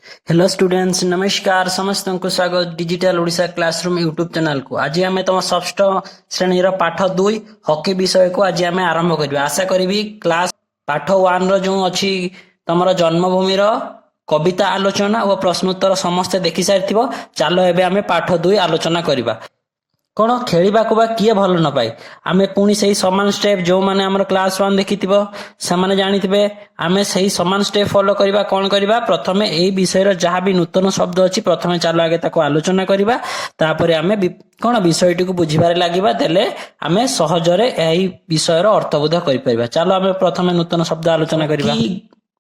Hello students, नमस्कार। समस्त को स्वागत digital Odisha classroom YouTube channel को। आज आम तुम षष्ठ श्रेणी पाठ 2 हॉकी विषय को आज आम आरंभ करिबा। आशा करी क्लास पाठ 1 रो जो अच्छी तुम जन्मभूमि कविता आलोचना और प्रश्नोत्तर समस्ते देखि सारी। चलो एबे आम पाठ 2 आलोचना करिबा। कौन खेलिबा किए भल न पाए आमे पुणी से समान स्टेप जो माने हमर क्लास 1 देखिथिबो से माने जानिथिबे। आमे सही समान स्टेप फॉलो करिबा। कौन करिबा, प्रथमे एई विषय जहाँ भी नूतन शब्द अछि प्रथमे चलो आगे ताको आलोचना करिबा। तापरे आमे कौन विषयटी को बुझिबारे लागिबा, देले आमे सहजरे एई विषयर अर्थबोध करि परिबा। चलो आमे प्रथमे नूतन शब्द आलोचना करिबा।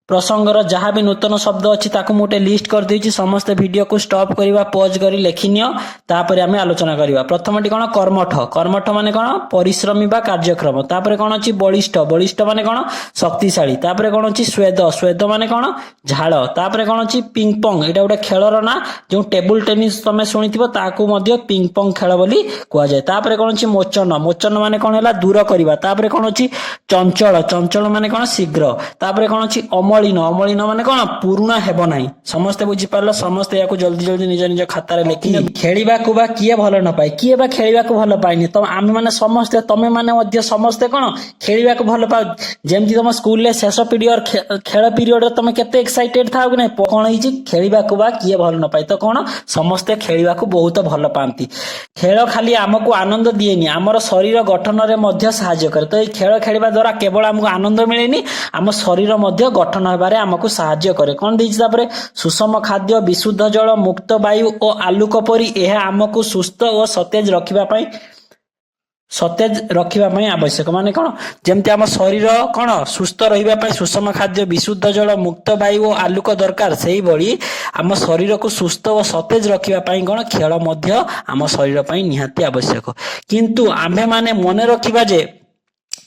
प्रसंगर जहाँ भी नूतन शब्द अच्छी ताकू मोटे लिस्ट कर देछि। समस्त वीडियो को स्टॉप करिबा, पॉज करी लेखिनियो, तापरे आमे आलोचना करिबा। प्रथमटी कोन कर्मठ। कर्मठ माने कोन परिश्रमी बा कार्यक्रम। तापरे कोन अछि बलिष्ठ। बलिष्ठ माने कोन शक्तिशाली। तापरे कोन अछि स्वेद। स्वेद माने कोन झाळ। तापरे कोन अछि पिंग पोंग। एटा गोटे खेलर ना जो टेबल टेनिस तमे सुनिथिबो ताकू मध्य पिंग पोंग खेल बोली कुआ जाय। तापरे कोन अछि मोचन। मोचन माने कोन हैला दूर करिबा। तापरे कोन अछि चंचल। चंचल माने कोन शीघ्र। तापरे कोन अछि अमलिन। अमलिन माने कोन पुरुना हेबो नाही। समस्त बुझी पारलो। समस्त याकू जल्दी जल्दी निज निज खाता रे लेखि। खेलिबा को बा किए भल न पाए। किए बा खेलिबा को भल पाइनी। तो आमे माने समस्त तमे माने मध्य समस्त कोन खेलिबा को भल पाओ। जेमति तुम स्कूल ले शेष पीरियड खेल पीरियड तमे केते एक्साइटेड थाओ कि नै। कोन हिची खेलिबा को बा किए भल न पाए। तो कोन समस्त खेलिबा को बहुत भल पांती। खेल खाली आमको आनंद दिएनी, आमर शरीर गठन रे मध्य सहाय्य करे। तो ए खेल खेलिबा द्वारा केवल हमको आनंद मिलेनी, आम शरीर मध्य गठन हेबारे हमको सहाय्य करे। कोन देछि तापरे सुषम खाद्य, विशुद्ध जल, मुक्त वायु और आलोक परी यह आमको सुस्थ और सतेज रखिबा पई आवश्यक। माने कोन जेमति आम शरीर कोन सुस्थ रहिबा पई सुषम खाद्य, विशुद्ध जल, मुक्त वायु और आलोक दरकार, सेही भली आम शरीर को सुस्थ और सतेज रखिबा पई कोन खेल मध्य आम शरीर पई निहाती आवश्यक। किंतु आम्भे माने मने रखिबा जे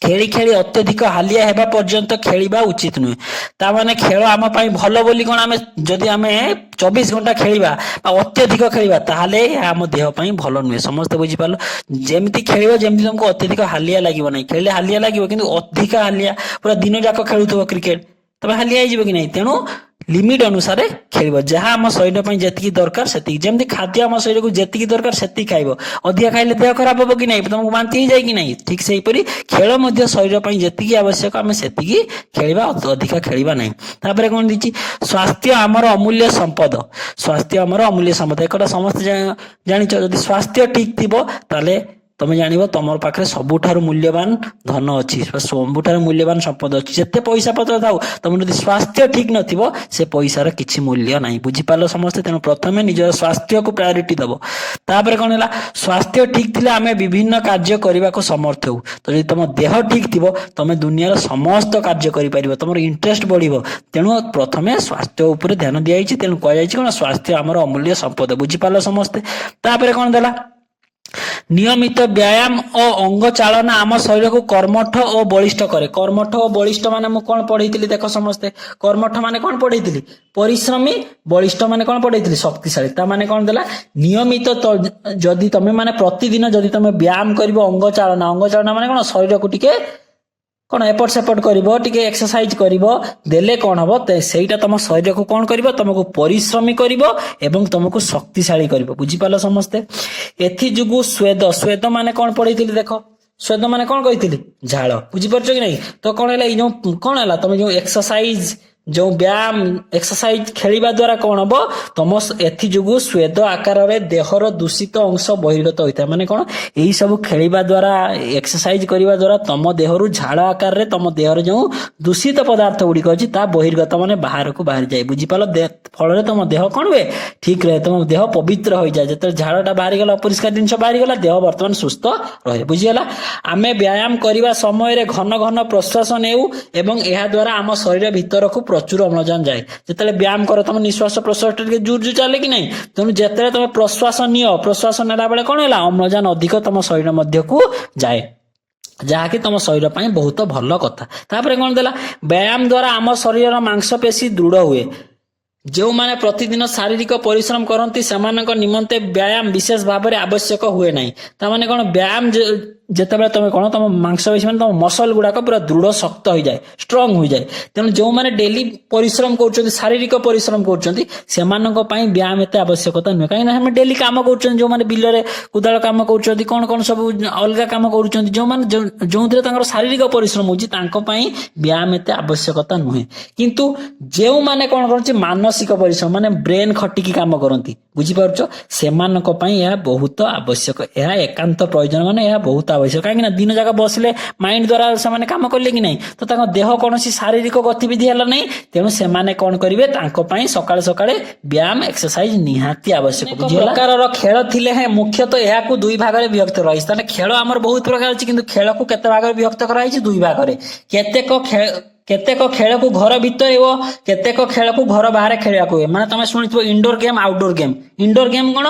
खेली खेली अत्यधिक हालिया हेबा पर्यंत खेलिबा उचित नुहे। ता माने खेल आम पई भलो बोली कोन आमे जदि आमे 24 घंटा खेलिबा बा अत्यधिक खेलिबा ताहाले आम देह पई भलो नुहे। समस्त बुझी पालो। जेमति खेलिबो जेमति तुमको अत्यधिक हालिया लागिबो नै। खेले हालिया लागिबो किंतु अधिक हालिया पूरा दिन जाक खेलुथबो क्रिकेट तबे हालिया आइजिबो कि नै। तेनु लिमिट अनुसार खेलिबो। जहाँ आम शरीर पई जेतिकी दरकार सेतिकी। जेमति खाद्य आम शरीर को जेतिकी दरकार सेतिकी खाइबो। अधिक खाइले देह खराब होबो कि नै, तुमको बांती हो जाय कि नै। ठीक सेही परी खेल मध्य शरीर पई जेतिकी आवश्यक आम सेतिकी खेलिबा, अधिक खेलिबा नै। तापरे कोन दिछि स्वास्थ्य आमर अमूल्य संपद। स्वास्थ्य आमर अमूल्य संपद। एकटा समस्त जानिचो जदि स्वास्थ्य ठीक थिबो ताले तमे जानिबो तमर पाखरे सबुठारु मूल्यवान धन अछि, सबुठारु मूल्यवान संपद अछि। जेते पैसा पत्र थाउ तमर जदि स्वास्थ्य ठीक नथिबो से पैसार किछि मूल्य नाही। बुझी पालो समस्त। तेनु प्रथमे निजर स्वास्थ्य को प्रायोरिटी दबो। तापरे कोन हैला स्वास्थ्य ठीक थिले आमे विभिन्न कार्य करिबा को समर्थ हो। तो जदि तम देह ठीक थिबो तमे दुनियार समस्त कार्य करि परिबो, तमर इंटरेस्ट बढ़िबो। तेनु प्रथमे स्वास्थ्य ऊपर ध्यान दिया जायछि। तेनु कहै जायछि कोन स्वास्थ्य हमर अमूल्य संपद। बुझी पालो समस्त। तापरे कोन देला नियमित व्यायाम और अंग चालना आम शरीर को कर्मठ और बलिष्ठ करे। कर्मठ और बलिष्ठ माने मु कोन पढैतिली देख समस्ते। कर्मठ माने कोन पढैतिली परिश्रमी, बलिष्ठ माने कोन पढैतिली शक्तिशाली। ता माने कोन देला नियमित जदि तमे माने प्रतिदिन जदि तमे व्यायाम करिवो, अंग चालना माने कोन शरीर को टिके कोन एपट सेपट करिवो, टिके एक्सरसाइज करिवो, देले कोन हबो सेईटा तम शरीर को कोन करिवो तुमको परिश्रमी करिवो एवं तुमको शक्तिशाली करिवो। बुझी पालो समस्ते। एथि जुगु स्वेद। स्वेद माने कोन पढैतिली देखो। स्वेद माने कोन कहितिली झाळ। बुझी परछो कि नै। तो कोन हैला जो कोन हैला तमे जो एक्सरसाइज जो व्यायाम एक्सरसाइज खेलिबा द्वारा कोन हबो तम एथि जुगु स्वेद आकार रे देहर दूषित अंश बहिर्गत होइता। माने कोन एई सब खेलिबा द्वारा एक्सरसाइज करिबा द्वारा तम देहरु झाळ आकार रे तम देहर जो दूषित पदार्थ गुडी अछि ता बहिर्गत माने बाहर को बाहर जाय। बुझी पालो। फल रे तम देह कोन वे ठीक रहे, तम देह पवित्र होई जाय। जते झाळटा बाहरी गेला, अपरिष्कार जिंस बाहरी गेला, देह वर्तमान सुस्थ रहे। बुझी गेला। आमे व्यायाम करिबा समय रे घन घन प्रश्वास नेउ एवं एहा द्वारा आम शरीर भीतर को प्रचुर अम्लजान जाए। जेतले व्यायाम करो तम निश्वास प्रश्वास टिके जोर जोर चले कि नै। तेनु जेतले तमे प्रश्वास नियो, प्रश्वास नेला बेले कोन हैला अम्लजान अधिक तम शरीर मध्य को जाए, जहा कि तम शरीर पई बहुत भलो कथा। तापरे कोन देला व्यायाम द्वारा आम शरीर मांसपेशी दृढ़ हुए। जो माने प्रतिदिन शारीरिक परिश्रम करती सेमानक निमंते व्यायाम विशेष भाव में आवश्यक हुए नहीं। ता माने कोन व्यायाम ଯେତେବେଳେ ତମେ କଣ ତମ ମାଂସପେଶୀ ମାନେ ତମ ମସଲ ଗୁଡାକ ପୁରା ଦୃଢ ଶକ୍ତ ହୋଇଯାଏ, ଷ୍ଟ୍ରଙ୍ଗ ହୋଇଯାଏ। ତେଣୁ ଯୋଉମାନେ ଡେଲି ପରିଶ୍ରମ କରୁଛନ୍ତି, ଶାରୀରିକ ପରିଶ୍ରମ କରୁଛନ୍ତି, ସେମାନଙ୍କ ପାଇଁ ବ୍ୟାୟାମ ଏତେ ଆବଶ୍ୟକତା ନୁହେଁ। କାହିଁକିନା ଆମେ ଡେଲି କାମ କରୁଛନ୍ତି, ଯୋଉମାନେ ବିଲରେ କୁଦାଳ କାମ କରୁଛନ୍ତି, କଣ କଣ ସବୁ ଅଲଗା କାମ କରୁଛନ୍ତି, ଯୋଉମାନେ ଯୋଉଥିରେ ତାଙ୍କର ଶାରୀରିକ ପରିଶ୍ରମ ହଉଛି, ତାଙ୍କ ପାଇଁ ବ୍ୟାୟାମ ଏତେ ଆବଶ୍ୟକତା ନୁହେଁ। କିନ୍ତୁ ଯେଉଁମାନେ କଣ କରନ୍ତି ମାନସିକ ପରିଶ୍ରମ, ମାନେ ବ୍ରେନ ଖଟିକି କାମ କରନ୍ତି, ବୁଝିପାରୁଛ, ସେମାନଙ୍କ ପାଇଁ ଏହା ବହୁତ ଆବଶ୍ୟକ। ଏହା ଏକାନ୍ତ ପ୍ରয়োଜନ, ମାନେ ଏହା ବହୁତ ଆବଶ୍ୟକ। କାହିଁକି ନା ଦିନ ଯାକ ବସିଲେ ମାଇଣ୍ଡ ଦ୍ଵାରା ସେମାନେ କାମ କଲେ କି ନାହିଁ, ତ ତାଙ୍କ ଦେହ କୌଣସି ଶାରୀରିକ ଗତିବିଧି ହେଲା ନାହିଁ। ତେଣୁ ସେମାନେ କଣ କରିବେ, ତାଙ୍କ ପାଇଁ ସକାଳେ ସକାଳେ ବ୍ୟାୟାମ ଏକ୍ସରସାଇଜ ନିହାତି ଆବଶ୍ୟକ। ପ୍ରକାରର ଖେଳ ଥିଲେ ହେଁ ମୁଖ୍ୟତଃ ଏହାକୁ ଦୁଇ ଭାଗରେ ବିଭକ୍ତ କରାଯାଇଛି। ତାହେଲେ ଖେଳ ଆମର ବହୁତ ପ୍ରକାର ଅଛି, କିନ୍ତୁ ଖେଳକୁ କେତେ ଭାଗରେ ବିଭକ୍ତ କରାଯାଇଛି? ଦୁଇ ଭାଗରେ। କେତେକ ଖେଳକୁ ଘର ଭିତରେ ଓ କେତେକ ଖେଳକୁ ଘର ବାହାରେ ଖେଳିବାକୁ ହୁଏ। ମାନେ ତମେ ଶୁଣିଥିବ indoor game, outdoor game. Indoor game କଣ,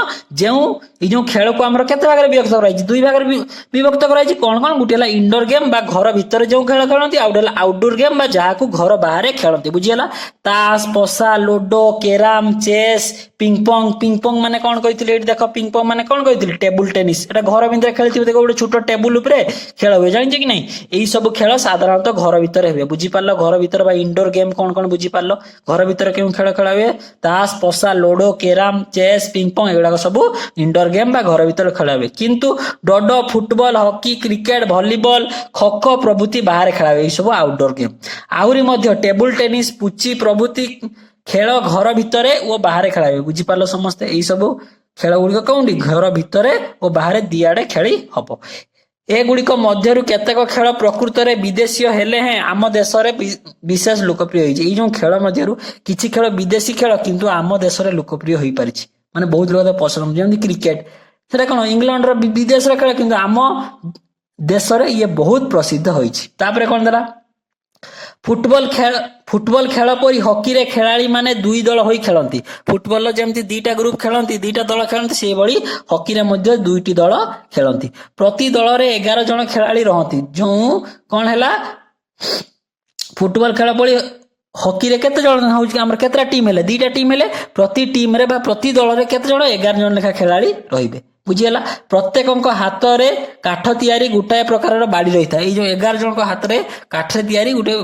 ଏଇ ଯୋଉ ଖେଳକୁ ଆମର କେତେ ଭାଗରେ ବିଭକ୍ତ କରାଯାଇଛି? ଦୁଇ ଭାଗରେ ବିଭକ୍ତ କରାଯାଇଛି। କଣ କଣ? ଗୋଟେ ହେଲା ଇନଡୋର ଗେମ୍ ବା ଘର ଭିତରେ ଯୋଉ ଖେଳ ଖେଳନ୍ତି, ଆଉ ଗୋଟେ ହେଲା ଆଉଟଡୋର ଗେମ୍ ବା ଯାହାକୁ ଘର ବାହାରେ ଖେଳନ୍ତି। ବୁଝିହେଲା? ତାସ, ପଶା, ଲୁଡୋ, କ୍ୟାରମ, ଚେସ୍, ପିଙ୍ଗପଙ୍ଗ ମାନେ କଣ କହିଥିଲି? ଏଇଠି ଦେଖ, ପିଙ୍ଗପଙ୍ଗ ମାନେ କଣ କହିଥିଲି? Table tennis. ଏଟା ଘର ଭିତରେ ଖେଳିଥିବେ, ଦେଖ ଗୋଟେ ଛୋଟ ଟେବୁଲ ଉପରେ ଖେଳ ହୁଏ, ଜାଣିଛ କି ନାଇଁ? ଏଇ ସବୁ ଖେଳ ସାଧାରଣତଃ ଘର ଭିତରେ ହୁଏ। ବୁଝିପାରିଲ? ଘର ଭିତରେ ବା ଇନଡୋର ଗେମ୍ କଣ କଣ ବୁଝିପାରିଲ? ଘର ଭିତରେ କେଉଁ ଖେଳ ଖେଳ ହୁଏ? ତାସ, ପଶା, ଲୁଡୋ, କ୍ୟାରମ, ଚେସ୍, ପିଙ୍ଗପଙ୍ଗ, ଏଗୁଡାକ ସବୁ ଇନଡୋର ଗେମ୍ ବା ଘର ଭିତରେ ଖେଳ ହୁଏ। କିନ୍ତୁ dodo, football, hockey, cricket, volleyball, kho kho ପ୍ରଭୃତି ବାହାରେ ଖେଳା ହୁଏ। ଏଇ ସବୁ ଆଉଟଡୋର ଗେମ୍। ଆହୁରି ମଧ୍ୟ ଟେବୁଲ ଟେନିସ୍, ପୁଚି ପ୍ରଭୃତି ଖେଳ ଘର ଭିତରେ ଓ ବାହାରେ ଖେଳା ହୁଏ। ବୁଝିପାରିଲ ସମସ୍ତେ? ଏଇ ସବୁ ଖେଳ ଗୁଡିକ କୋଉଠି? ଘର ଭିତରେ ଓ ବାହାରେ ଦିଆଡେ ଖେଳି ହବ। ଏଗୁଡିକ ମଧ୍ୟରୁ କେତେକ ଖେଳ ପ୍ରକୃତରେ ବିଦେଶୀୟ ହେଲେ ହେଁ ଆମ ଦେଶରେ ବିଶେଷ ଲୋକପ୍ରିୟ ହେଇଛି। ଏଇ ଯୋଉ ଖେଳ ମଧ୍ୟରୁ କିଛି ଖେଳ ବିଦେଶୀ ଖେଳ, କିନ୍ତୁ ଆମ ଦେଶରେ ଲୋକପ୍ରିୟ ହୋଇପାରିଛି। ମାନେ ବହୁତ ଲୋକ ପସନ୍ଦ, ଯେମିତି କ୍ରିକେଟ। ସେଟା କଣ ଇଂଲଣ୍ଡର ବିଦେଶର ଖେଳ, କିନ୍ତୁ ଆମ ଦେଶରେ ଇଏ ବହୁତ ପ୍ରସିଦ୍ଧ ହୋଇଛି। ତାପରେ କଣ ଦେଲା? ଫୁଟବଲ ଖେଳ ପରି ହକିରେ ଖେଳାଳି ମାନେ ଦୁଇ ଦଳ ହୋଇ ଖେଳନ୍ତି। ଫୁଟବଲର ଯେମିତି ଦିଟା ଗ୍ରୁପ ଖେଳନ୍ତି, ଦିଟା ଦଳ ଖେଳନ୍ତି, ସେଇଭଳି ହକିରେ ମଧ୍ୟ ଦୁଇଟି ଦଳ ଖେଳନ୍ତି। ପ୍ରତି ଦଳରେ 11 ଜଣ ଖେଳାଳି ରହନ୍ତି। ଯୋଉ କଣ ହେଲା, ଫୁଟବଲ ଖେଳ ପରି ହକିରେ କେତେ ଜଣ ହଉଛି ଆମର, କେତେଟା ଟିମ୍ ହେଲେ? ଦିଟା ଟିମ୍ ହେଲେ। ପ୍ରତି ଟିମରେ ବା ପ୍ରତି ଦଳରେ କେତେ ଜଣ? 11 ଜଣ ଲେଖା ଖେଳାଳି ରହିବେ। ବୁଝିହେଲା? ପ୍ରତ୍ୟେକଙ୍କ ହାତରେ କାଠ ତିଆରି ଗୋଟାଏ ପ୍ରକାରର ବାଡି ରହିଥାଏ। ଏଇ ଯୋଉ 11 ଜଣଙ୍କ ହାତରେ କାଠରେ ତିଆରି ଗୋଟେ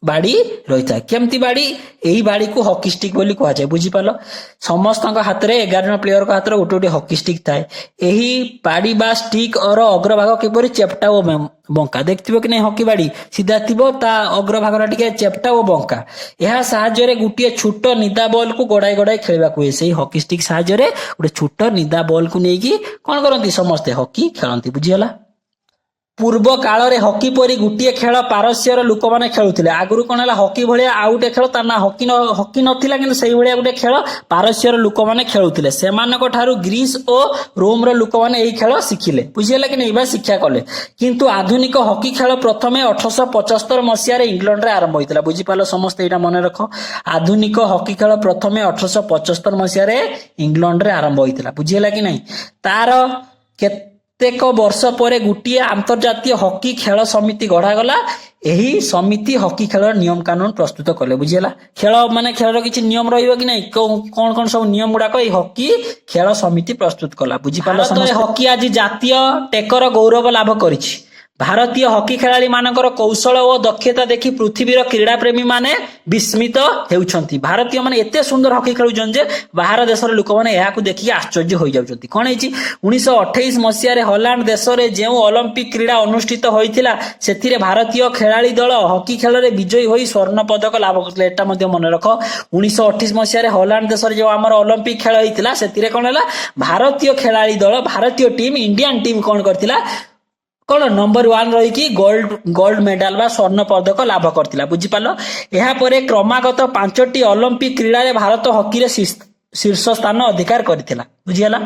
ବାଡି ରହିଥାଏ। କେମିତି ବାଡି? ଏହି ବାଡିକୁ ହକି ଷ୍ଟିକ୍ ବୋଲି କୁହାଯାଏ। ବୁଝିପାରିଲ? ସମସ୍ତଙ୍କ ହାତରେ 11 ଜଣ ପ୍ଲେୟରଙ୍କ ହାତରେ ଗୋଟେ ଗୋଟେ ହକି ଷ୍ଟିକ୍ ଥାଏ। ଏହି ବାଡି ବା ଷ୍ଟିକ୍ ର ଅଗ୍ରଭାଗ କିପରି ଚେପ୍ଟା ଓ ବଙ୍କା। ଦେଖିଥିବ କି ନାଇଁ? ହକି ବାଡି ସିଧା ଥିବ, ତା ଅଗ୍ରଭାଗଟା ଟିକେ ଚେପ୍ଟା ଓ ବଙ୍କା। ଏହା ସାହାଯ୍ୟରେ ଗୋଟିଏ ଛୋଟ ନିଦା ବଲକୁ ଗଡାଇ ଗଡାଇ ଖେଳିବାକୁ ହୁଏ। ସେଇ ହକି ଷ୍ଟିକ୍ ସାହାଯ୍ୟରେ ଗୋଟେ ଛୋଟ ନିଦା ବଲକୁ ନେଇକି କଣ କରନ୍ତି? ସମସ୍ତେ ହକି ଖେଳନ୍ତି। ବୁଝିଗଲା? ପୂର୍ବ କାଳରେ ହକି ପରି ଗୋଟିଏ ଖେଳ ପାରସ୍ୟର ଲୋକମାନେ ଖେଳୁଥିଲେ। ଆଗରୁ କଣ ହେଲା, ହକି ଭଳିଆ ଆଉ ଗୋଟେ ଖେଳ, ତା ନା ହକି ନଥିଲା, କିନ୍ତୁ ସେଇଭଳିଆ ଗୋଟେ ଖେଳ ପାରସ୍ୟର ଲୋକମାନେ ଖେଳୁଥିଲେ। ସେମାନଙ୍କ ଠାରୁ ଗ୍ରୀସ ଓ ରୋମର ଲୋକମାନେ ଏହି ଖେଳ ଶିଖିଲେ। ବୁଝିହେଲା କି ନାଇଁ? ବା ଶିକ୍ଷା କଲେ। କିନ୍ତୁ ଆଧୁନିକ ହକି ଖେଳ ପ୍ରଥମେ 1875 ମସିହାରେ ଇଂଲଣ୍ଡରେ ଆରମ୍ଭ ହୋଇଥିଲା। ବୁଝିପାରିଲ ସମସ୍ତେ? ଏଇଟା ମନେ ରଖ। ଆଧୁନିକ ହକି ଖେଳ ପ୍ରଥମେ 1875 ମସିହାରେ ଇଂଲଣ୍ଡରେ ଆରମ୍ଭ ହୋଇଥିଲା। ବୁଝିହେଲା କି ନାଇଁ? ତାର କେତେକ ବର୍ଷ ପରେ ଗୋଟିଏ ଆନ୍ତର୍ଜାତୀୟ ହକି ଖେଳ ସମିତି ଗଢାଗଲା। ଏହି ସମିତି ହକି ଖେଳର ନିୟମ କାନୁନ ପ୍ରସ୍ତୁତ କଲେ। ବୁଝିହେଲା? ଖେଳର କିଛି ନିୟମ ରହିବ କି ନାଇଁ? କଣ କଣ ସବୁ ନିୟମ ଗୁଡାକ ଏଇ ହକି ଖେଳ ସମିତି ପ୍ରସ୍ତୁତ କଲା। ବୁଝିପାରିଲ? ହକି ଆଜି ଜାତୀୟ ଟେକର ଗୌରବ ଲାଭ କରିଛି। ଭାରତୀୟ ହକି ଖେଳାଳି ମାନଙ୍କର କୌଶଳ ଓ ଦକ୍ଷତା ଦେଖି ପୃଥିବୀର କ୍ରୀଡା ପ୍ରେମୀ ମାନେ ବିସ୍ମିତ ହେଉଛନ୍ତି। ଭାରତୀୟ ମାନେ ଏତେ ସୁନ୍ଦର ହକି ଖେଳୁଛନ୍ତି ଯେ ବାହାର ଦେଶର ଲୋକମାନେ ଏହାକୁ ଦେଖିକି ଆଶ୍ଚର୍ଯ୍ୟ ହୋଇଯାଉଛନ୍ତି। କଣ ହେଇଛି? 1928 ମସିହାରେ ହଲାଣ୍ଡ ଦେଶରେ ଯେଉଁ ଅଲିମ୍ପିକ କ୍ରୀଡା ଅନୁଷ୍ଠିତ ହୋଇଥିଲା, ସେଥିରେ ଭାରତୀୟ ଖେଳାଳି ଦଳ ହକି ଖେଳରେ ବିଜୟୀ ହୋଇ ସ୍ୱର୍ଣ୍ଣ ପଦକ ଲାଭ କରିଥିଲେ। ଏଟା ମଧ୍ୟ ମନେ ରଖ। 1928 ମସିହାରେ ହଲାଣ୍ଡ ଦେଶରେ ଯୋଉ ଆମର ଅଲିମ୍ପିକ ଖେଳ ହେଇଥିଲା, ସେଥିରେ କଣ ହେଲା, ଭାରତୀୟ ଖେଳାଳି ଦଳ, ଭାରତୀୟ ଟିମ୍, ଇଣ୍ଡିଆନ ଟିମ୍ କଣ କରିଥିଲା, କଣ ନମ୍ବର 1 ରହିକି ଗୋଲ୍ଡ ମେଡାଲ ବା ସ୍ୱର୍ଣ୍ଣ ପଦକ ଲାଭ କରିଥିଲା। ବୁଝିପାରିଲ? ଏହାପରେ କ୍ରମାଗତ 5ଟି ଅଲିମ୍ପିକ କ୍ରୀଡାରେ ଭାରତ ହକିରେ ଶୀର୍ଷ ସ୍ଥାନ ଅଧିକାର କରିଥିଲା। ବୁଝିହେଲା?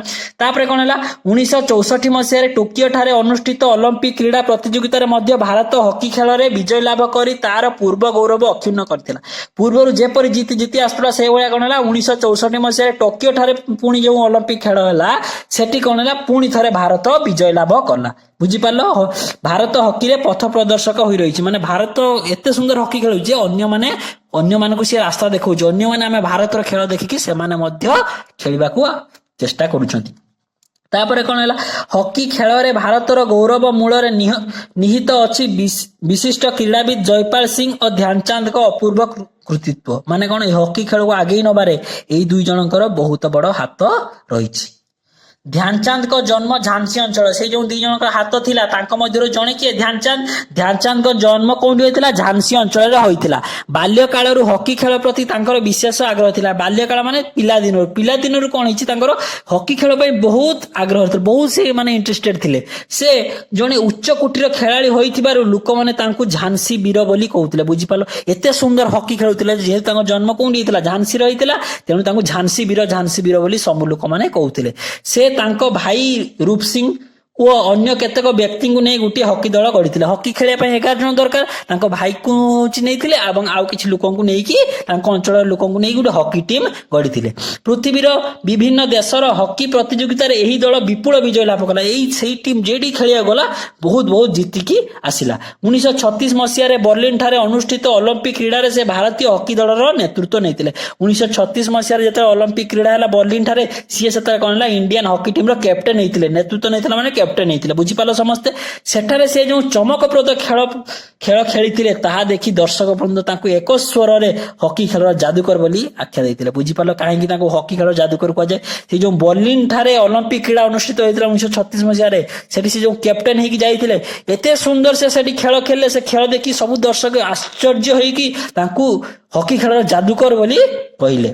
ତାପରେ କଣ ହେଲା, 1964 ମସିହାରେ ଟୋକିଓ ଠାରେ ଅନୁଷ୍ଠିତ ଅଲିମ୍ପିକ କ୍ରୀଡା ପ୍ରତିଯୋଗିତାରେ ମଧ୍ୟ ଭାରତ ହକି ଖେଳରେ ବିଜୟ ଲାଭ କରି ତାର ପୂର୍ବ ଗୌରବ ଅକ୍ଷୁଣ୍ଣ କରିଥିଲା। ପୂର୍ବରୁ ଯେପରି ଜିତି ଆସୁଥିଲା, ସେଇଭଳିଆ କଣ ହେଲା, 1964 ମସିହାରେ ଟୋକିଓ ଠାରେ ପୁଣି ଯେଉଁ ଅଲିମ୍ପିକ ଖେଳ ହେଲା, ସେଠି କଣ ହେଲା, ପୁଣି ଥରେ ଭାରତ ବିଜୟ ଲାଭ କଲା। ବୁଝିପାରିଲ? ଭାରତ ହକିରେ ପଥ ପ୍ରଦର୍ଶକ ହୋଇ ରହିଛି। ମାନେ ଭାରତ ଏତେ ସୁନ୍ଦର ହକି ଖେଳୁଛି ଯେ ଅନ୍ୟମାନଙ୍କୁ ସିଏ ରାସ୍ତା ଦେଖାଉଛି। ଅନ୍ୟମାନେ ଆମେ ଭାରତର ଖେଳ ଦେଖିକି ସେମାନେ ମଧ୍ୟ ଖେଳିବାକୁ ଚେଷ୍ଟା କରୁଛନ୍ତି। ତାପରେ କଣ ହେଲା, ହକି ଖେଳରେ ଭାରତର ଗୌରବ ମୂଳରେ ନିହିତ ଅଛି ବିଶିଷ୍ଟ କ୍ରୀଡ଼ାବିତ ଜୟପାଳ ସିଂ ଓ ଧ୍ୟାନଚାନ୍ଦଙ୍କ ଅପୂର୍ବ କୃତିତ୍ୱ। ମାନେ କଣ, এই ହକି ଖେଳକୁ ଆଗେଇ ନବାରେ ଏଇ ଦୁଇ ଜଣଙ୍କର ବହୁତ ବଡ ହାତ ରହିଛି। ଧ୍ୟାନଚାନ୍ଦଙ୍କ ଜନ୍ମ ଝାନ୍ସୀ ଅଞ୍ଚଳ, ସେଇ ଯୋଉ ଦି ଜଣଙ୍କର ହାତ ଥିଲା ତାଙ୍କ ମଧ୍ୟରୁ ଜଣେ କିଏ, ଧ୍ୟାନଚାନ୍ଦ। ଧ୍ୟାନଚାନ୍ଦଙ୍କ ଜନ୍ମ କୋଉଠି ହୋଇଥିଲା, ଝାନ୍ସୀ ଅଞ୍ଚଳରେ ହୋଇଥିଲା। ବାଲ୍ୟକାଳରୁ ହକି ଖେଳ ପ୍ରତି ତାଙ୍କର ବିଶେଷ ଆଗ୍ରହ ଥିଲା। ବାଲ୍ୟକାଳ ମାନେ ପିଲାଦିନରୁ କଣ ହେଇଛି, ତାଙ୍କର ହକି ଖେଳ ପାଇଁ ବହୁତ ଆଗ୍ରହ ଥିଲା, ବହୁତ ସେ ମାନେ ଇଣ୍ଟରେଷ୍ଟେଡ ଥିଲେ। ସେ ଜଣେ ଉଚ୍ଚ କୋଟିର ଖେଳାଳି ହୋଇଥିବାରୁ ଲୋକମାନେ ତାଙ୍କୁ ଝାନ୍ସୀ ବୀର ବୋଲି କହୁଥିଲେ। ବୁଝିପାରିଲ, ଏତେ ସୁନ୍ଦର ହକି ଖେଳୁଥିଲେ, ଯେହେତୁ ତାଙ୍କ ଜନ୍ମ କୋଉଠି ହେଇଥିଲା, ଝାନ୍ସୀରେ ହୋଇଥିଲା, ତେଣୁ ତାଙ୍କୁ ଝାନ୍ସୀ ବୀର ବୋଲି ସବୁ ଲୋକମାନେ କହୁଥିଲେ। ସେ ତାଙ୍କ ଭାଇ ରୂପ ସିଂ ଓ ଅନ୍ୟ କେତେକ ବ୍ୟକ୍ତିଙ୍କୁ ନେଇ ଗୋଟିଏ ହକି ଦଳ ଗଢିଥିଲେ। ହକି ଖେଳିବା ପାଇଁ 11 ଜଣ ଦରକାର, ତାଙ୍କ ଭାଇକୁ ନେଇଥିଲେ ଏବଂ ଆଉ କିଛି ଲୋକଙ୍କୁ ନେଇକି, ତାଙ୍କ ଅଞ୍ଚଳର ଲୋକଙ୍କୁ ନେଇକି ଗୋଟେ ହକି ଟିମ୍ ଗଢିଥିଲେ। ପୃଥିବୀର ବିଭିନ୍ନ ଦେଶର ହକି ପ୍ରତିଯୋଗିତାରେ ଏହି ଦଳ ବିପୁଳ ବିଜୟ ଲାଭ କଲା। ସେଇ ଟିମ୍ ଯେଠି ଖେଳିବାକୁ ଗଲା ବହୁତ ଜିତିକି ଆସିଲା। 1936 ମସିହାରେ ବର୍ଲିନ ଠାରେ ଅନୁଷ୍ଠିତ ଅଲିମ୍ପିକ କ୍ରୀଡ଼ାରେ ସେ ଭାରତୀୟ ହକି ଦଳର ନେତୃତ୍ୱ ନେଇଥିଲେ। 1936 ମସିହାରେ ଯେତେବେଳେ ଅଲିମ୍ପିକ କ୍ରୀଡ଼ା ହେଲା ବର୍ଲିନ ଠାରେ, ସିଏ ସେତେବେଳେ କଣ ହେଲା, ଇଣ୍ଡିଆନ ହକି ଟିମ୍ର କ୍ୟାପ୍ଟେନ୍ ହେଇଥିଲେ। ନେତୃତ୍ୱ ନେଇଥିଲା ମାନେ କ୍ୟାପ୍ଟେନ୍ ହେଇଥିଲେ। ବୁଝିପାରିଲ ସମସ୍ତେ। ସେଠାରେ ସେ ଯୋଉ ଚମକପ୍ରଦ ଖେଳ ଖେଳିଥିଲେ, ତାହା ଦେଖି ଦର୍ଶକ ବୃନ୍ଦ ତାଙ୍କୁ ଏକ ସ୍ୱରରେ ହକି ଖେଳର ଯାଦୁକର ବୋଲି ଆଖ୍ୟା ଦେଇଥିଲେ। ବୁଝିପାରିଲ କାହିଁକି ତାଙ୍କୁ ହକି ଖେଳର ଯାଦୁକର କୁହାଯାଏ। ସେ ଯୋଉ ବର୍ଲିନ ଠାରେ ଅଲିମ୍ପିକ କ୍ରୀଡ଼ା ଅନୁଷ୍ଠିତ ହୋଇଥିଲା 1936 ମସିହାରେ, ସେଠି ସେ ଯୋଉ କ୍ୟାପ୍ଟେନ୍ ହେଇକି ଯାଇଥିଲେ, ଏତେ ସୁନ୍ଦର ସେ ସେଠି ଖେଳ ଖେଳିଲେ। ସେ ଖେଳ ଦେଖି ସବୁ ଦର୍ଶକ ଆଶ୍ଚର୍ଯ୍ୟ ହେଇକି ତାଙ୍କୁ ହକି ଖେଳର ଯାଦୁକର ବୋଲି କହିଲେ।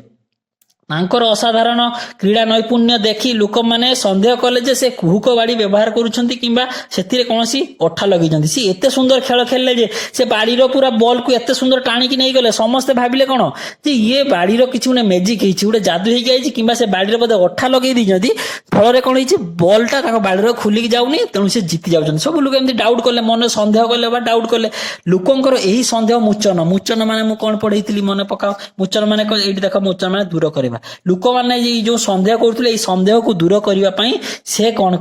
ତାଙ୍କର ଅସାଧାରଣ କ୍ରୀଡ଼ା ନୈପୁଣ୍ୟ ଦେଖି ଲୋକମାନେ ସନ୍ଦେହ କଲେ ଯେ ସେ କୁହୁକ ବାଡ଼ି ବ୍ୟବହାର କରୁଛନ୍ତି କିମ୍ବା ସେଥିରେ କୌଣସି ଅଠା ଲଗେଇଛନ୍ତି। ସେ ଏତେ ସୁନ୍ଦର ଖେଳ ଖେଳିଲେ ଯେ ସେ ବାଡ଼ିର ପୁରା ବଲକୁ ଏତେ ସୁନ୍ଦର ଟାଣିକି ନେଇଗଲେ। ସମସ୍ତେ ଭାବିଲେ କଣ, ଯେ ଇଏ ବାଡ଼ିର କିଛି ଗୋଟେ ମ୍ୟାଜିକ ହେଇଛି, ଗୋଟେ ଯାଦୁ ହେଇକି ଯାଇଛି, କିମ୍ବା ସେ ବାଡ଼ିରେ ବୋଧେ ଅଠା ଲଗେଇ ଦେଇଛନ୍ତି। ଫଳରେ କଣ ହେଇଛି, ବଲଟା ତାଙ୍କ ବାଡ଼ିର ଖୋଲିକି ଯାଉନି, ତେଣୁ ସେ ଜିତି ଯାଉଛନ୍ତି। ସବୁ ଲୋକ ଏମିତି ଡାଉଟ୍ କଲେ, ମନରେ ସନ୍ଦେହ କଲେ ବା ଡାଉଟ୍ କଲେ। ଲୋକଙ୍କର ଏହି ସନ୍ଦେହ ମୁଚନ ମାନେ ମୁଁ କଣ ପଢେଇଥିଲି ମନେ ପକାଅ। ମୁଚନ ମାନେ ଏଇଠି ଦେଖ, ମୁଚନ ମାନେ ଦୂର କରିବା। ଲୋକମାନେ ଏଇ ଯୋଉ ସନ୍ଦେହ କରୁଥିଲେ, ଏଇ ସନ୍ଦେହକୁ ଦୂର କରିବା ପାଇଁ ସେ କଣ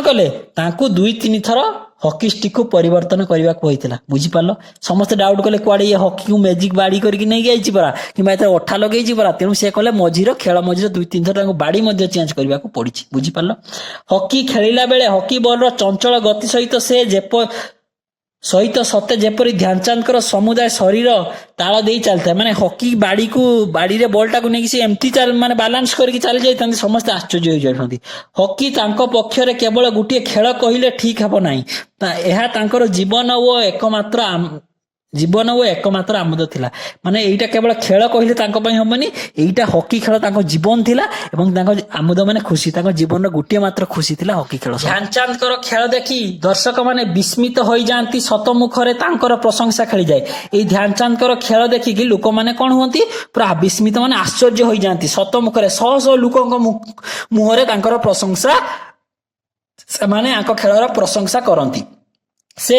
କଲେ, ତାଙ୍କୁ 2-3 ଥର ହକି ଷ୍ଟିକକୁ ପରିବର୍ତ୍ତନ କରିବାକୁ ହୋଇଥିଲା। ବୁଝିପାରିଲ, ସମସ୍ତେ ଡାଉଟ୍ କଲେ କୁଆଡେ ଇଏ ହକିକୁ ମ୍ୟାଜିକ ବାଡି କରିକି ନେଇକି ଯାଇଛି ପରା, କିମ୍ବା ଏଥିରେ ଅଠା ଲଗେଇଛି ପରା। ତେଣୁ ସେ କଲେ ଖେଳ ମଝିରେ 2-3 ଥର ତାଙ୍କୁ ବାଡି ମଧ୍ୟ ଚେଞ୍ଜ କରିବାକୁ ପଡିଛି। ବୁଝିପାରିଲ, ହକି ଖେଳିଲା ବେଳେ ହକି ବଲର ଚଞ୍ଚଳ ଗତି ସହିତ ସତେ ଯେପରି ଧ୍ୟାନଚାନ୍ଦଙ୍କର ସମୁଦାୟ ଶରୀର ତାଳ ଦେଇ ଚାଲିଥାଏ। ମାନେ ହକି ବାଡିରେ ବଲଟାକୁ ନେଇକି ସେ ଏମିତି ମାନେ ବାଲାନ୍ସ କରିକି ଚାଲି ଯାଇଥାନ୍ତି। ସମସ୍ତେ ଆଶ୍ଚର୍ଯ୍ୟ ହୋଇଯାଇଥାନ୍ତି। ହକି ତାଙ୍କ ପକ୍ଷରେ କେବଳ ଗୋଟିଏ ଖେଳ କହିଲେ ଠିକ ହେବ ନାହିଁ, ଏହା ତାଙ୍କର ଜୀବନ ଓ ଏକମାତ୍ର ଆମୋଦ ଥିଲା। ମାନେ ଏଇଟା କେବଳ ଖେଳ କହିଲେ ତାଙ୍କ ପାଇଁ ହବନି, ଏଇଟା ହକି ଖେଳ ତାଙ୍କ ଜୀବନ ଥିଲା ଏବଂ ତାଙ୍କ ଆମୋଦ ମାନେ ଖୁସି, ତାଙ୍କ ଜୀବନର ଗୋଟିଏ ମାତ୍ର ଖୁସି ଥିଲା ହକି ଖେଳ। ଧ୍ୟାନଚାନ୍ଦଙ୍କର ଖେଳ ଦେଖି ଦର୍ଶକ ମାନେ ବିସ୍ମିତ ହୋଇଯାଆନ୍ତି, ସତମୁଖରେ ତାଙ୍କର ପ୍ରଶଂସା ଖେଳିଯାଏ। ଏଇ ଧ୍ୟାନଚାନ୍ଦଙ୍କର ଖେଳ ଦେଖିକି ଲୋକମାନେ କଣ ହୁଅନ୍ତି, ପୁରା ବିସ୍ମିତ ମାନେ ଆଶ୍ଚର୍ଯ୍ୟ ହୋଇଯାଆନ୍ତି। ସତମୁଖରେ ଶହ ଲୋକଙ୍କ ମୁହଁରେ ତାଙ୍କର ପ୍ରଶଂସା, ସେମାନେ ଆଙ୍କ ଖେଳର ପ୍ରଶଂସା କରନ୍ତି। ସେ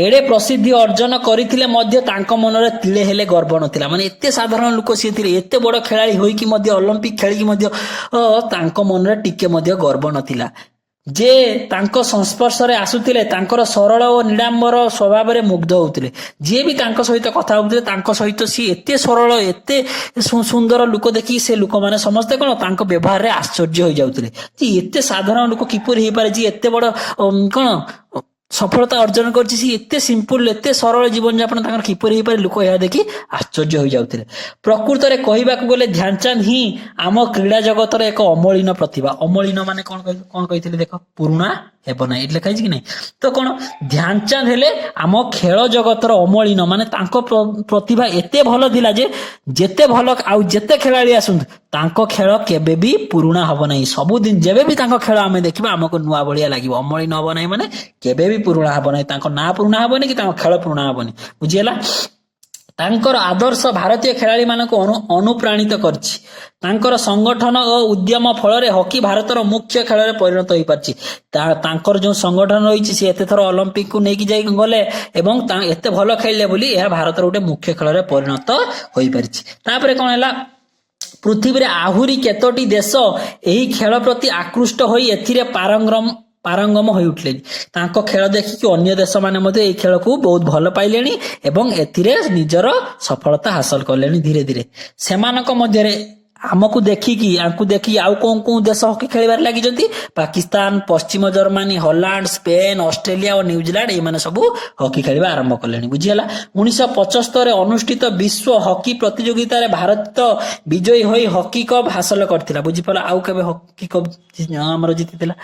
ଏଡେ ପ୍ରସିଦ୍ଧି ଅର୍ଜନ କରିଥିଲେ ମଧ୍ୟ ତାଙ୍କ ମନରେ ତିଳେ ହେଲେ ଗର୍ବ ନଥିଲା। ମାନେ ଏତେ ସାଧାରଣ ଲୋକ ସିଏ ଥିଲେ, ଏତେ ବଡ ଖେଳାଳି ହୋଇକି ମଧ୍ୟ, ଅଲିମ୍ପିକ ଖେଳିକି ମଧ୍ୟ ତାଙ୍କ ମନରେ ଟିକେ ମଧ୍ୟ ଗର୍ବ ନଥିଲା। ଯେ ତାଙ୍କ ସଂସ୍ପର୍ଶରେ ଆସୁଥିଲେ ତାଙ୍କର ସରଳ ଓ ନିଡ଼ାମ୍ବର ସ୍ୱଭାବରେ ମୁଗ୍ଧ ହଉଥିଲେ। ଯିଏ ବି ତାଙ୍କ ସହିତ କଥା ହଉଥିଲେ, ତାଙ୍କ ସହିତ ସିଏ ଏତେ ସରଳ, ଏତେ ସୁନ୍ଦର ଲୋକ ଦେଖି ସେ ଲୋକମାନେ ସମସ୍ତେ କଣ, ତାଙ୍କ ବ୍ୟବହାରରେ ଆଶ୍ଚର୍ଯ୍ୟ ହୋଇଯାଉଥିଲେ। ଯେ ଏତେ ସାଧାରଣ ଲୋକ କିପରି ହେଇପାରେ, ଯେ ଏତେ ବଡ ସଫଳତା ଅର୍ଜନ କରିଛି, ସେ ଏତେ ସିମ୍ପଲ, ଏତେ ସରଳ ଜୀବନଯାପନ ତାଙ୍କର କିପରି ହେଇପାରେ, ଲୋକ ଏହା ଦେଖି ଆଶ୍ଚର୍ଯ୍ୟ ହୋଇଯାଉଥିଲେ। ପ୍ରକୃତରେ କହିବାକୁ ଗଲେ ଧ୍ୟାନଚାନ୍ଦ ହିଁ ଆମ କ୍ରୀଡ଼ା ଜଗତର ଏକ ଅମଳିନ ପ୍ରତିଭା। ଅମଳିନ ମାନେ କଣ କହିଥିଲେ ଦେଖ, ପୁରୁଣା ହେବ ନାହିଁ, ଏଠି ଲେଖା ହେଇଛି କି ନାଇଁ। ତ କଣ, ଧ୍ୟାନଚାନ୍ଦ ହେଲେ ଆମ ଖେଳ ଜଗତର ଅମଳିନ, ମାନେ ତାଙ୍କ ପ୍ରତିଭା ଏତେ ଭଲ ଥିଲା ଯେ ଯେତେ ଭଲ ଆଉ ଯେତେ ଖେଳାଳି ଆସନ୍ତୁ, ତାଙ୍କ ଖେଳ କେବେ ବି ପୁରୁଣା ହବ ନାହିଁ। ସବୁଦିନ ଯେବେ ବି ତାଙ୍କ ଖେଳ ଆମେ ଦେଖିବା ଆମକୁ ନୂଆ ଭଳିଆ ଲାଗିବ। ଅମଳିନ ହବ ନାହିଁ ମାନେ କେବେ ବି ପୁରୁଣା ହବ ନାହିଁ, ତାଙ୍କ ନାଁ ପୁରୁଣା ହବନି କି ତାଙ୍କ ଖେଳ ପୁରୁଣା ହବନି। ବୁଝିହେଲା। ତାଙ୍କର ଆଦର୍ଶ ଭାରତୀୟ ଖେଳାଳି ମାନଙ୍କୁ ଅନୁପ୍ରାଣିତ କରିଛି। ତାଙ୍କର ସଂଗଠନ ଓ ଉଦ୍ୟମ ଫଳରେ ହକି ଭାରତର ମୁଖ୍ୟ ଖେଳରେ ପରିଣତ ହୋଇପାରିଛି। ତାଙ୍କର ଯୋଉ ସଂଗଠନ ରହିଛି, ସେ ଏତେ ଥର ଅଲିମ୍ପିକକୁ ନେଇକି ଯାଇ ଗଲେ ଏବଂ ଏତେ ଭଲ ଖେଳିଲେ ବୋଲି ଏହା ଭାରତର ଗୋଟେ ମୁଖ୍ୟ ଖେଳରେ ପରିଣତ ହୋଇପାରିଛି। ତାପରେ କଣ ହେଲା, ପୃଥିବୀରେ ଆହୁରି କେତୋଟି ଦେଶ ଏହି ଖେଳ ପ୍ରତି ଆକୃଷ୍ଟ ହୋଇ ଏଥିରେ ପାରଙ୍ଗମ ହୋଇ ଉଠିଲେଣି। ତାଙ୍କ ଖେଳ ଦେଖିକି ଅନ୍ୟ ଦେଶମାନେ ମଧ୍ୟ ଏହି ଖେଳକୁ ବହୁତ ଭଲ ପାଇଲେଣି ଏବଂ ଏଥିରେ ନିଜର ସଫଳତା ହାସଲ କଲେଣି ଧୀରେ ଧୀରେ। ସେମାନଙ୍କ ମଧ୍ୟରେ ଆମକୁ ଦେଖିକି ଆଉ କୋଉ ଦେଶ ହକି ଖେଳିବାରେ ଲାଗିଛନ୍ତି? ପାକିସ୍ତାନ, ପଶ୍ଚିମ ଜର୍ମାନୀ, ହଲାଣ୍ଡ, ସ୍ପେନ, ଅଷ୍ଟ୍ରେଲିଆ ଓ ନ୍ୟୁଜିଲାଣ୍ଡ ଏମାନେ ସବୁ ହକି ଖେଳିବା ଆରମ୍ଭ କଲେଣି। ବୁଝିହେଲା। 1975 ଅନୁଷ୍ଠିତ ବିଶ୍ୱ ହକି ପ୍ରତିଯୋଗିତାରେ ଭାରତ ବିଜୟୀ ହୋଇ ହକି କପ୍ ହାସଲ କରିଥିଲା। ବୁଝିପାରିଲ। ଆଉ କେବେ ହକି କପ୍ ଆମର ଜିତିଥିଲା?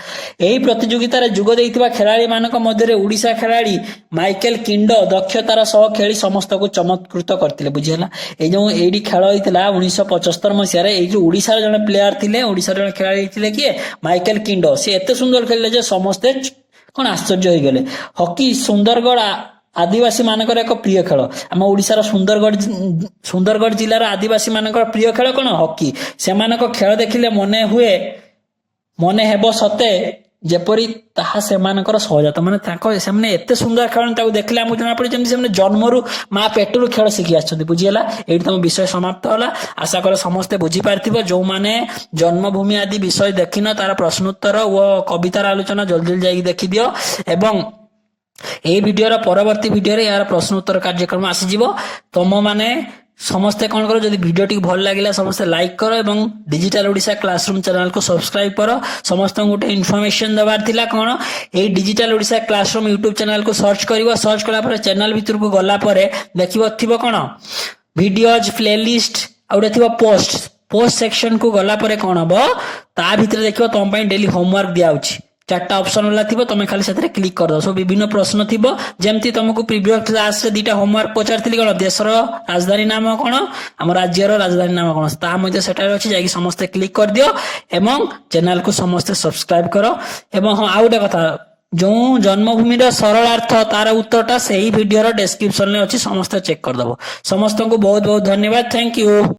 ଏହି ପ୍ରତିଯୋଗିତାରେ ଯୋଗ ଦେଇଥିବା ଖେଳାଳି ମାନଙ୍କ ମଧ୍ୟରେ ଓଡ଼ିଶା ଖେଳାଳି ମାଇକେଲ କିଣ୍ଡ ଦକ୍ଷତାର ସହ ଖେଳି ସମସ୍ତଙ୍କୁ ଚମତ୍କୃତ କରିଥିଲେ। ବୁଝିହେଲା। ଏଇ ଯୋଉ ଏଇଠି ଖେଳ ହେଇଥିଲା 1975 ମସିହାରେ, ଏଇ ଯୋଉ ଓଡ଼ିଶାର ଜଣେ ପ୍ଲେୟାର ଥିଲେ, ଓଡ଼ିଶାର ଜଣେ ଖେଳାଳି ଥିଲେ କିଏ? ମାଇକେଲ କିଣ୍ଡ। ସେ ଏତେ ସୁନ୍ଦର ଖେଳିଲେ ଯେ ସମସ୍ତେ କଣ ଆଶ୍ଚର୍ଯ୍ୟ ହେଇଗଲେ। ହକି ସୁନ୍ଦରଗଡ଼ ଆଦିବାସୀ ମାନଙ୍କର ଏକ ପ୍ରିୟ ଖେଳ। ଆମ ଓଡ଼ିଶାର ସୁନ୍ଦରଗଡ଼ ଜିଲ୍ଲାର ଆଦିବାସୀ ମାନଙ୍କର ପ୍ରିୟ ଖେଳ କଣ? ହକି। ସେମାନଙ୍କ ଖେଳ ଦେଖିଲେ ମନେ ହେବ ସତେ ଯେପରି ତାହା ସେମାନଙ୍କର ସହଜାତ। ମାନେ ସେମାନେ ଏତେ ସୁନ୍ଦର ଖେଳନ୍ତି, ତାକୁ ଦେଖିଲେ ଆମକୁ ଜଣାପଡେ ଯେମିତି ସେମାନେ ଜନ୍ମରୁ ମା ପେଟରୁ ଖେଳ ଶିଖି ଆସିଛନ୍ତି। ବୁଝିହେଲା। ଏଇଠି ତମ ବିଷୟ ସମାପ୍ତ ହେଲା। ଆଶା କରେ ସମସ୍ତେ ବୁଝିପାରିଥିବ। ଯୋଉମାନେ ଜନ୍ମଭୂମି ଆଦି ବିଷୟ ଦେଖିନ, ତାର ପ୍ରଶ୍ନୋତ୍ତର ଓ କବିତାର ଆଲୋଚନା ଜଲ୍ଦି ଯାଇକି ଦେଖିଦିଅ। ଏବଂ এই ভিডিওর পরবর্তী ভিডিওরে এর প্রশ্ন উত্তর কার্যক্রম আসিଯିବ। ତମ ମାନେ ସମସ୍ତେ କଣ କର, ଯଦି ଭିଡିଓଟି ଭଲ ଲାଗିଲା ସମସ୍ତେ ଲାଇକ୍ କର ଏବଂ ଡିଜିଟାଲ ଓଡ଼ିଶା କ୍ଲାସରୁମ୍ ଚ୍ୟାନେଲକୁ ସବସ୍କ୍ରାଇବ କର। ସମସ୍ତଙ୍କୁ ଗୋଟେ ଇନଫର୍ମେସନ ଦେବାର ଥିଲା କଣ, ଏଇ ଡିଜିଟାଲ ଓଡ଼ିଶା କ୍ଲାସରୁମ୍ ୟୁଟ୍ୟୁବ ଚ୍ୟାନେଲକୁ ସର୍ଚ୍ଚ କରିବ। ସର୍ଚ୍ଚ କଲା ପରେ ଚ୍ୟାନେଲ ଭିତରକୁ ଗଲା ପରେ ଦେଖିବ ଥିବ କଣ ଭିଡିଓଜ, ପ୍ଲେଲିଷ୍ଟ, ଆଉ ଗୋଟେ ଥିବ पोस्ट सेक्शन को गला परे कौन हम ता भितर देखियो तुम डेली होमवर्क दियाउछि। चार्टा ऑप्शन वाला थी तुम खाली से क्लिक कर दो। सब विभिन्न प्रश्न थी जमती तुमको प्रीवियस क्लास रे दुटा होमवर्क पचारि कौन देशर राजधानी नाम कौन, आम राज्यर राजधानी नाम कौन, ताकि अच्छी जाकि समस्ते क्लिक कर दियो एवं चैनल को समस्ते सब्सक्राइब करो। एवं हाँ आउ गोटे कथा, जो जन्मभूमि सरलार्थ तार उत्तरटा से भिडियो डिस्क्रिप्शन में अच्छी, समस्त चेक करदब। समस्त को बहुत बहुत धन्यवाद। Thank you.